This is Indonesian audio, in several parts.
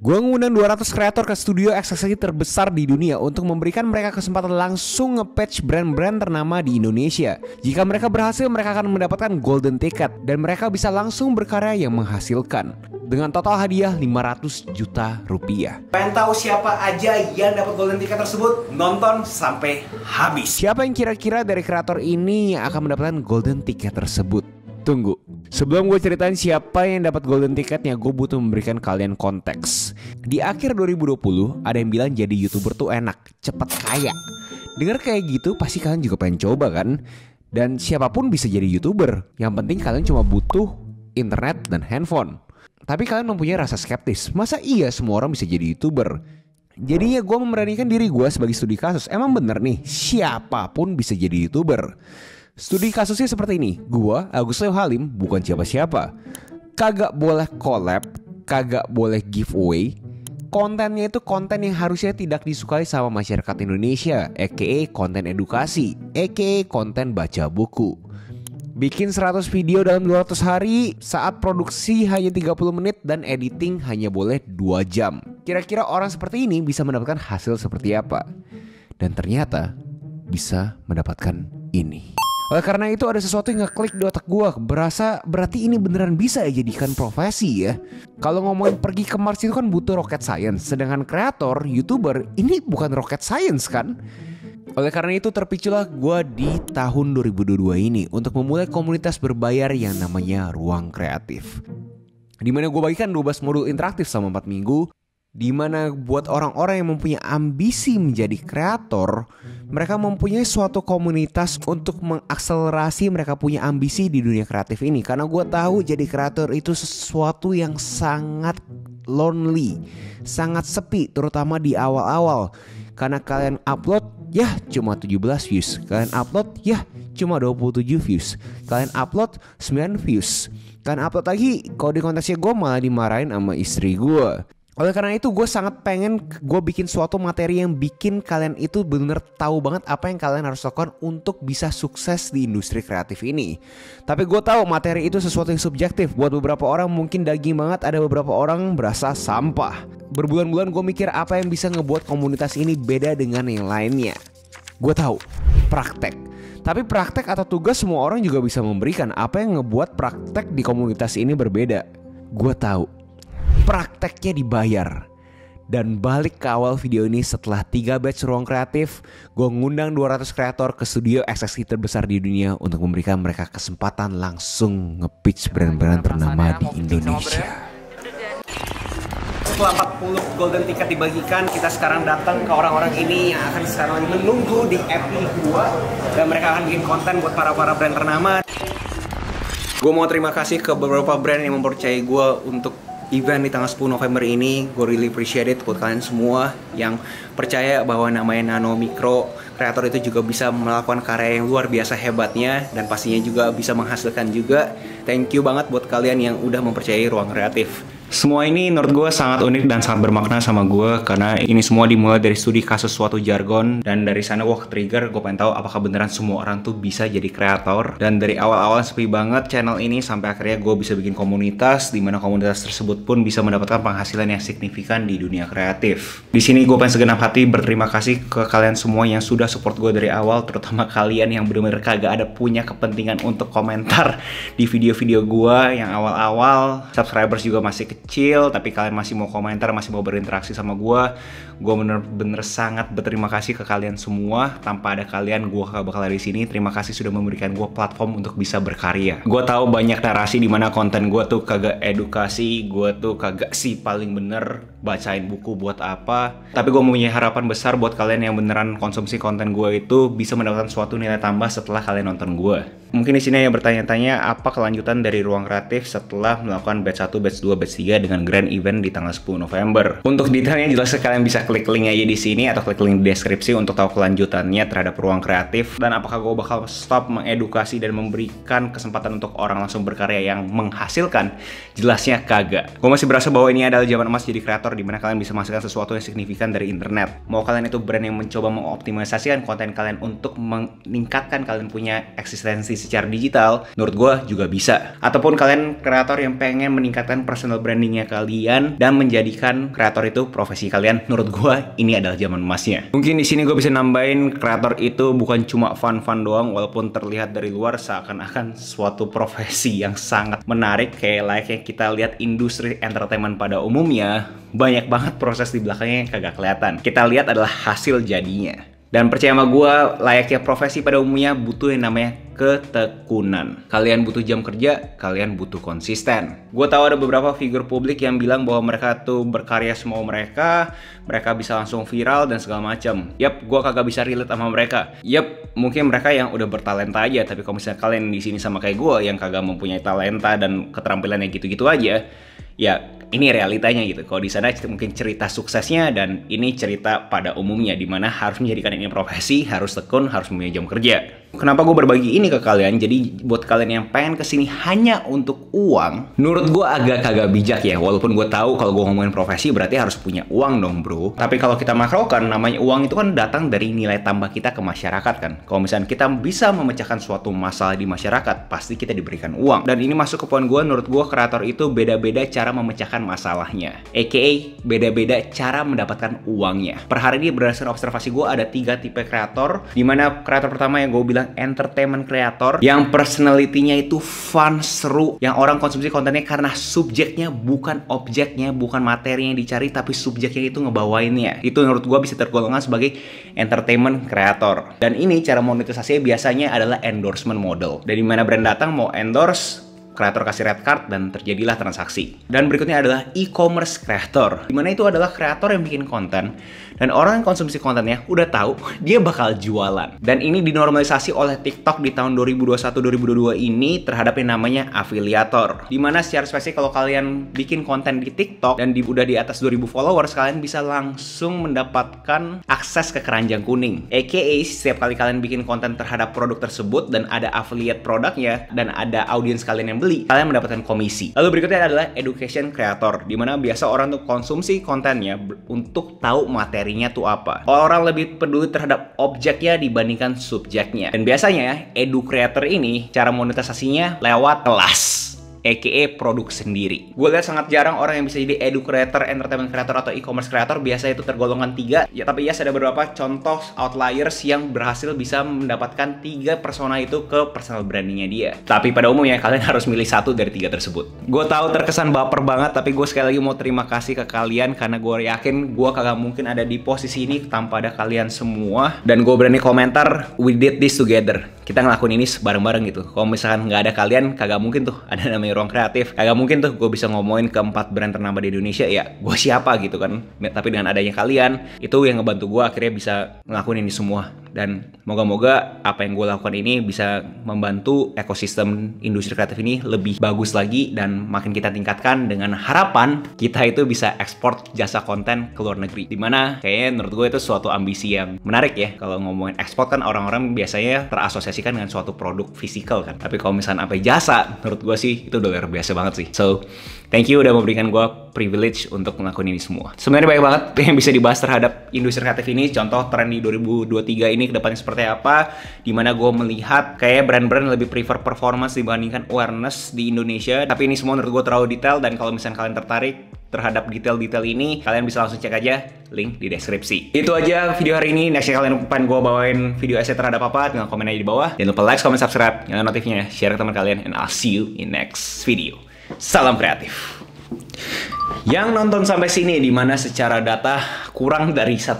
Gue ngundang 200 kreator ke studio eksekusi terbesar di dunia untuk memberikan mereka kesempatan langsung nge-patch brand-brand ternama di Indonesia. Jika mereka berhasil, mereka akan mendapatkan golden ticket dan mereka bisa langsung berkarya yang menghasilkan. Dengan total hadiah 500 juta rupiah. Pengen tahu siapa aja yang dapat golden ticket tersebut? Nonton sampai habis. Siapa yang kira-kira dari kreator ini yang akan mendapatkan golden ticket tersebut? Tunggu, sebelum gue ceritain siapa yang dapat golden ticketnya, gue butuh memberikan kalian konteks. Di akhir 2020, ada yang bilang jadi YouTuber tuh enak, cepet kaya. Dengar kayak gitu, pasti kalian juga pengen coba kan? Dan siapapun bisa jadi YouTuber, yang penting kalian cuma butuh internet dan handphone. Tapi kalian mempunyai rasa skeptis, masa iya semua orang bisa jadi YouTuber? Jadinya gue memberanikan diri gue sebagai studi kasus. Emang bener nih, siapapun bisa jadi YouTuber. Studi kasusnya seperti ini. Gua, Agus Leo Halim, bukan siapa-siapa. Kagak boleh collab, kagak boleh giveaway. Kontennya itu konten yang harusnya tidak disukai sama masyarakat Indonesia, aka konten edukasi, aka konten baca buku. Bikin 100 video dalam 200 hari, saat produksi hanya 30 menit dan editing hanya boleh 2 jam. Kira-kira orang seperti ini bisa mendapatkan hasil seperti apa? Dan ternyata bisa mendapatkan ini. Oleh karena itu ada sesuatu yang ngeklik di otak gue. Berarti ini beneran bisa dijadikan profesi ya. Kalau ngomongin pergi ke Mars itu kan butuh rocket science. Sedangkan kreator, YouTuber, ini bukan rocket science kan. Oleh karena itu terpiculah gue di tahun 2022 ini untuk memulai komunitas berbayar yang namanya Ruang Kreatif. Dimana gue bagikan 12 modul interaktif selama 4 minggu. Dimana buat orang-orang yang mempunyai ambisi menjadi kreator, mereka mempunyai suatu komunitas untuk mengakselerasi mereka punya ambisi di dunia kreatif ini. Karena gue tahu jadi kreator itu sesuatu yang sangat lonely, sangat sepi, terutama di awal-awal. Karena kalian upload, ya cuma 17 views. Kalian upload, ya cuma 27 views. Kalian upload 9 views. Kalian upload lagi, kalau di konteksnya gue malah dimarahin sama istri gue. Oleh karena itu gue sangat pengen gue bikin suatu materi yang bikin kalian itu bener tahu banget apa yang kalian harus lakukan untuk bisa sukses di industri kreatif ini. Tapi gue tahu materi itu sesuatu yang subjektif. Buat beberapa orang mungkin daging banget, ada beberapa orang berasa sampah. Berbulan-bulan gue mikir apa yang bisa ngebuat komunitas ini beda dengan yang lainnya. Gue tahu, praktek. Tapi praktek atau tugas semua orang juga bisa memberikan. Apa yang ngebuat praktek di komunitas ini berbeda? Gue tahu, prakteknya dibayar. Dan balik ke awal video ini, setelah 3 batch Ruang Kreatif, gue ngundang 200 kreator ke studio eksekusi terbesar di dunia untuk memberikan mereka kesempatan langsung nge-pitch brand-brand ternama di Indonesia. Setelah 40 golden ticket dibagikan, kita sekarang datang ke orang-orang ini yang akan sekarang menunggu di Epi 2. Dan mereka akan bikin konten buat para brand ternama. Gue mau terima kasih ke beberapa brand yang mempercayai gue untuk event di tanggal 10 November ini. Gue really appreciate it buat kalian semua yang percaya bahwa namanya Nano Micro kreator itu juga bisa melakukan karya yang luar biasa hebatnya dan pastinya juga bisa menghasilkan juga. Thank you banget buat kalian yang udah mempercayai Ruang Kreatif. Semua ini menurut gue sangat unik dan sangat bermakna sama gue karena ini semua dimulai dari studi kasus suatu jargon dan dari sana gue ke-trigger, gue pengen tahu apakah beneran semua orang tuh bisa jadi kreator. Dan dari awal-awal sepi banget channel ini sampai akhirnya gue bisa bikin komunitas di mana komunitas tersebut pun bisa mendapatkan penghasilan yang signifikan di dunia kreatif. Di sini gue pengen segenap hati berterima kasih ke kalian semua yang sudah support gue dari awal, terutama kalian yang bener-bener kagak ada punya kepentingan untuk komentar di video-video gue yang awal-awal. Subscribers juga masih kecil, tapi kalian masih mau komentar, masih mau berinteraksi sama gue bener-bener sangat berterima kasih ke kalian semua. Tanpa ada kalian, gue gak bakal ada di sini. Terima kasih sudah memberikan gue platform untuk bisa berkarya. Gue tahu banyak narasi di mana konten gue tuh kagak edukasi, gue tuh kagak sih paling bener bacain buku buat apa. Tapi gue mempunyai harapan besar buat kalian yang beneran konsumsi konten gue itu bisa mendapatkan suatu nilai tambah setelah kalian nonton gue. Mungkin di sini yang bertanya-tanya apa kelanjutan dari Ruang Kreatif setelah melakukan batch 1, batch 2, batch 3 dengan grand event di tanggal 10 November. Untuk detailnya jelas kalian bisa klik link aja di sini atau klik link di deskripsi untuk tahu kelanjutannya terhadap Ruang Kreatif dan apakah gue bakal stop mengedukasi dan memberikan kesempatan untuk orang langsung berkarya yang menghasilkan. Jelasnya kagak. Gue masih berasa bahwa ini adalah zaman emas jadi kreator di mana kalian bisa menghasilkan sesuatu yang signifikan dari internet. Mau kalian itu brand yang mencoba mengoptimalisasikan konten kalian untuk meningkatkan kalian punya eksistensi secara digital, menurut gue juga bisa. Ataupun kalian kreator yang pengen meningkatkan personal brandingnya kalian dan menjadikan kreator itu profesi kalian, menurut gue ini adalah zaman emasnya. Mungkin di sini gue bisa nambahin, kreator itu bukan cuma fun-fun doang, walaupun terlihat dari luar seakan-akan suatu profesi yang sangat menarik, kayak layaknya kita lihat industri entertainment pada umumnya, banyak banget proses di belakangnya yang kagak kelihatan. Kita lihat adalah hasil jadinya. Dan percaya sama gue, layaknya profesi pada umumnya butuh yang namanya ketekunan. Kalian butuh jam kerja, kalian butuh konsisten. Gue tahu ada beberapa figur publik yang bilang bahwa mereka tuh berkarya semau mereka bisa langsung viral dan segala macam. Yap, gue kagak bisa relate sama mereka. Yap, mungkin mereka yang udah bertalenta aja, tapi kalau misalnya kalian di sini sama kayak gue yang kagak mempunyai talenta dan keterampilannya gitu-gitu aja, ya ini realitanya gitu. Kalau di sana mungkin cerita suksesnya, dan ini cerita pada umumnya dimana harus menjadikan ini profesi, harus tekun, harus mempunyai jam kerja. Kenapa gue berbagi ini ke kalian? Jadi buat kalian yang pengen kesini hanya untuk uang, menurut gue agak kagak bijak ya. Walaupun gue tahu kalau gue ngomongin profesi berarti harus punya uang dong bro. Tapi kalau kita makrokan, namanya uang itu kan datang dari nilai tambah kita ke masyarakat kan. Kalau misalnya kita bisa memecahkan suatu masalah di masyarakat, pasti kita diberikan uang. Dan ini masuk ke poin gue, menurut gue kreator itu beda-beda cara memecahkan masalahnya, aka beda-beda cara mendapatkan uangnya. Per hari ini berdasarkan observasi gue ada 3 tipe kreator, dimana kreator pertama yang gue bilang entertainment creator, yang personality-nya itu fun, seru, yang orang konsumsi kontennya karena subjeknya bukan objeknya, bukan materi yang dicari, tapi subjeknya itu ngebawainnya. Itu menurut gue bisa tergolongan sebagai entertainment creator. Dan ini cara monetisasinya biasanya adalah endorsement model. Dari mana brand datang mau endorse, kreator kasih red card dan terjadilah transaksi. Dan berikutnya adalah e-commerce creator, dimana itu adalah kreator yang bikin konten dan orang yang konsumsi kontennya udah tahu dia bakal jualan. Dan ini dinormalisasi oleh TikTok di tahun 2021-2022 ini terhadap yang namanya afiliator, dimana secara spesifik kalau kalian bikin konten di TikTok dan udah di atas 2000 followers, kalian bisa langsung mendapatkan akses ke keranjang kuning, aka setiap kali kalian bikin konten terhadap produk tersebut dan ada affiliate produknya dan ada audiens kalian yang beli, kalian mendapatkan komisi. Lalu berikutnya adalah education creator, dimana biasa orang tuh konsumsi kontennya untuk tahu materinya tuh apa. Orang lebih peduli terhadap objeknya dibandingkan subjeknya. Dan biasanya ya, edu creator ini cara monetisasinya lewat kelas, aka produk sendiri. Gue lihat sangat jarang orang yang bisa jadi edu creator, entertainment creator, atau e-commerce creator. Biasa itu tergolongan 3 ya, tapi yes ada beberapa contoh outliers yang berhasil bisa mendapatkan 3 persona itu ke personal brandingnya dia. Tapi pada umumnya kalian harus milih 1 dari 3 tersebut. Gue tahu terkesan baper banget, tapi gue sekali lagi mau terima kasih ke kalian karena gue yakin gue kagak mungkin ada di posisi ini tanpa ada kalian semua. Dan gue berani komentar, we did this together. Kita ngelakuin ini bareng-bareng gitu. Kalau misalkan nggak ada kalian, kagak mungkin tuh ada namanya ruang kreatif. Kagak mungkin tuh gue bisa ngomongin ke 4 brand ternama di Indonesia, ya gue siapa gitu kan. Tapi dengan adanya kalian, itu yang ngebantu gue akhirnya bisa ngelakuin ini semua. Dan moga-moga apa yang gue lakukan ini bisa membantu ekosistem industri kreatif ini lebih bagus lagi dan makin kita tingkatkan, dengan harapan kita itu bisa ekspor jasa konten ke luar negeri. Dimana kayaknya menurut gue itu suatu ambisi yang menarik ya. Kalau ngomongin ekspor kan orang-orang biasanya terasosiasikan dengan suatu produk fisikal kan. Tapi kalau misalnya apa jasa, menurut gue sih itu udah luar biasa banget sih. So, thank you udah memberikan gue privilege untuk ngelakuin ini semua. Sebenarnya banyak banget yang bisa dibahas terhadap industri kreatif ini. Contoh tren di 2023 ini kedepannya seperti apa. Dimana gue melihat kayak brand-brand lebih prefer performance dibandingkan awareness di Indonesia. Tapi ini semua menurut gue terlalu detail, dan kalau misalnya kalian tertarik terhadap detail-detail ini, kalian bisa langsung cek aja link di deskripsi. Itu aja video hari ini. Next kalian pengen gue bawain video essay terhadap apa, tinggal komen aja di bawah. Jangan lupa like, comment, subscribe, nyalain notifnya, share ke teman kalian, and I'll see you in next video. Salam kreatif. Yang nonton sampai sini, dimana secara data kurang dari 1%.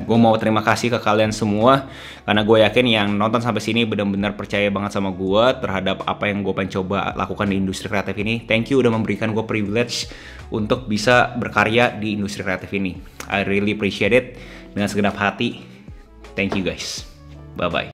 Gue mau terima kasih ke kalian semua, karena gue yakin yang nonton sampai sini benar-benar percaya banget sama gue terhadap apa yang gue pengen coba lakukan di industri kreatif ini. Thank you udah memberikan gue privilege untuk bisa berkarya di industri kreatif ini. I really appreciate it dengan segenap hati. Thank you guys. Bye-bye.